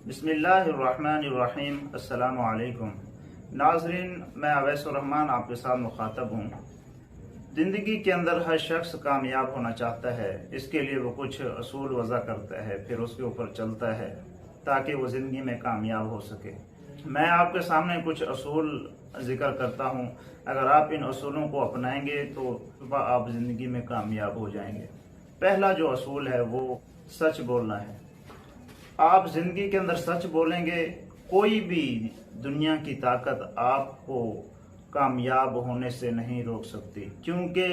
बिस्मिल्लाहिर्रहमानिर्रहीम। अस्सलामु अलैकुम नाज़रीन, मैं अवैसुर्रहमान आपके साथ मुखातब हूँ। ज़िंदगी के अंदर हर शख्स कामयाब होना चाहता है। इसके लिए वो कुछ असूल वज़ा करता है, फिर उसके ऊपर चलता है ताकि वो ज़िंदगी में कामयाब हो सके। मैं आपके सामने कुछ असूल ज़िक्र करता हूँ। अगर आप इन असूलों को अपनाएंगे तो आप ज़िंदगी में कामयाब हो जाएंगे। पहला जो असूल है वो सच बोलना है। आप जिंदगी के अंदर सच बोलेंगे, कोई भी दुनिया की ताकत आपको कामयाब होने से नहीं रोक सकती, क्योंकि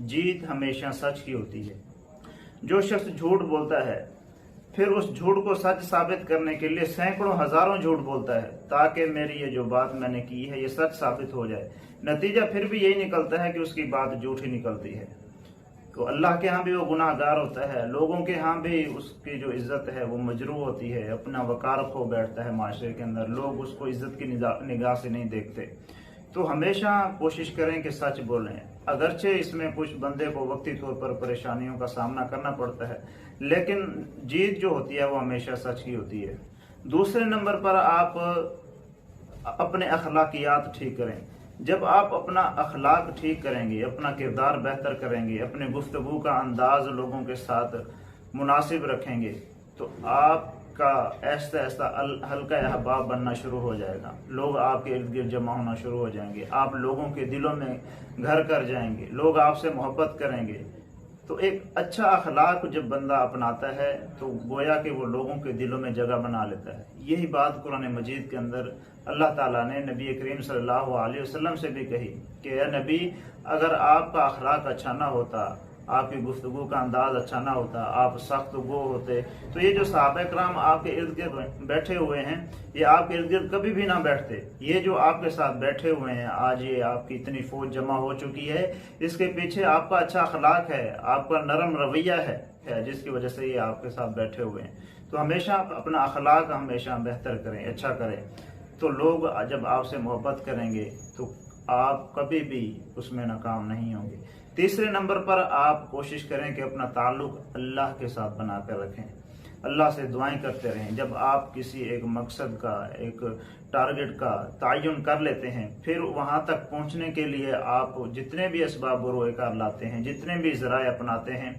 जीत हमेशा सच की होती है। जो शख्स झूठ बोलता है फिर उस झूठ को सच साबित करने के लिए सैकड़ों हजारों झूठ बोलता है ताकि मेरी ये जो बात मैंने की है ये सच साबित हो जाए। नतीजा फिर भी यही निकलता है कि उसकी बात झूठी निकलती है। तो अल्लाह के यहाँ भी वो गुनाहगार होता है, लोगों के यहाँ भी उसकी जो इज्जत है वो मजरू होती है, अपना वकार खो बैठता है माशरे के अंदर, लोग उसको इज्जत की निगाह से नहीं देखते। तो हमेशा कोशिश करें कि सच बोलें। अगरचे इसमें कुछ बंदे को वक्ती तौर पर परेशानियों का सामना करना पड़ता है, लेकिन जीत जो होती है वो हमेशा सच की होती है। दूसरे नंबर पर आप अपने अखलाकियात ठीक करें। जब आप अपना अखलाक ठीक करेंगे, अपना किरदार बेहतर करेंगे, अपने गुफ्तगू का अंदाज लोगों के साथ मुनासिब रखेंगे, तो आपका ऐसा ऐसा हल्का अहबाब बनना शुरू हो जाएगा। लोग आपके इर्द गिर्द जमा होना शुरू हो जाएंगे, आप लोगों के दिलों में घर कर जाएंगे, लोग आपसे मोहब्बत करेंगे। तो एक अच्छा अखलाक जब बंदा अपनाता है तो गोया कि वो लोगों के दिलों में जगह बना लेता है। यही बात कुरान मजीद के अंदर अल्लाह ताला ने नबी करीम सल्लल्लाहु अलैहि वसल्लम से भी कही कि ए नबी, अगर आपका अखलाक अच्छा ना होता, आपकी गुफ्तगू का अंदाज अच्छा ना होता, आप सख्त गो होते, तो ये जो सहाबा कराम आपके इर्द गिर्द बैठे हुए हैं ये आपके इर्द गिर्द कभी भी ना बैठते। ये जो आपके साथ बैठे हुए हैं, आज ये आपकी इतनी फौज जमा हो चुकी है, इसके पीछे आपका अच्छा अखलाक है, आपका नरम रवैया है जिसकी वजह से ये आपके साथ बैठे हुए हैं। तो हमेशा अपना अखलाक हमेशा बेहतर करें, अच्छा करें, तो लोग जब आपसे मोहब्बत करेंगे तो आप कभी भी उसमें नाकाम नहीं होंगे। तीसरे नंबर पर आप कोशिश करें कि अपना ताल्लुक अल्लाह के साथ बना कर रखें, अल्लाह से दुआएं करते रहें। जब आप किसी एक मकसद का, एक टारगेट का तयन कर लेते हैं, फिर वहां तक पहुंचने के लिए आप जितने भी असबाब रोएकार लाते हैं, जितने भी ज़राए अपनाते हैं,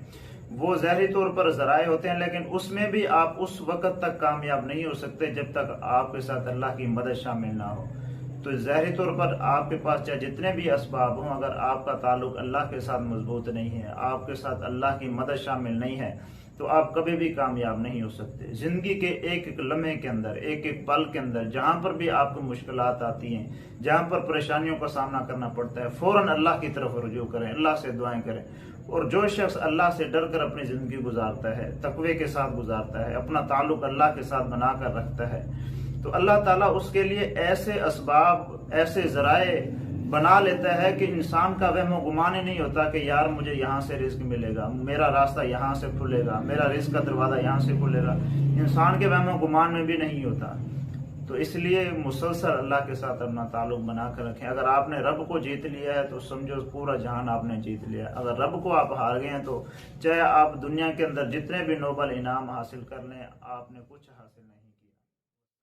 वो ज़ाहिरी तौर पर ज़राए होते हैं, लेकिन उसमें भी आप उस वक़्त तक कामयाब नहीं हो सकते जब तक आपके साथ अल्लाह की मदद शामिल ना हो। तो ज़ाहिरी तौर पर आपके पास चाहे जितने भी असबाब हों, अगर आपका ताल्लुक अल्लाह के साथ मजबूत नहीं है, आपके साथ अल्लाह की मदद शामिल नहीं है, तो आप कभी भी कामयाब नहीं हो सकते। ज़िंदगी के एक एक लम्हे के अंदर, एक एक पल के अंदर जहाँ पर भी आपको मुश्किलात आती हैं, जहाँ पर परेशानियों का सामना करना पड़ता है, फ़ौरन अल्लाह की तरफ रुजू करें, अल्लाह से दुआएं करें। और जो शख्स अल्लाह से डर कर अपनी ज़िंदगी गुजारता है, तकवे के साथ गुजारता है, अपना ताल्लुक अल्लाह के साथ बना कर रखता है, तो अल्लाह ताला उसके लिए ऐसे असबाब, ऐसे ज़राए बना लेता है कि इंसान का वहम गुमान ही नहीं होता कि यार मुझे यहाँ से रिस्क मिलेगा, मेरा रास्ता यहाँ से खुलेगा, मेरा रिस्क का दरवाज़ा यहाँ से खुलेगा। इंसान के वहम गुमान में भी नहीं होता। तो इसलिए मुसलसल अल्लाह के साथ अपना ताल्लुक बना कर रखें। अगर आपने रब को जीत लिया है तो समझो पूरा जहान आपने जीत लिया। अगर रब को आप हार गए हैं तो चाहे आप दुनिया के अंदर जितने भी नोबल इनाम हासिल कर लें, आपने कुछ हासिल नहीं।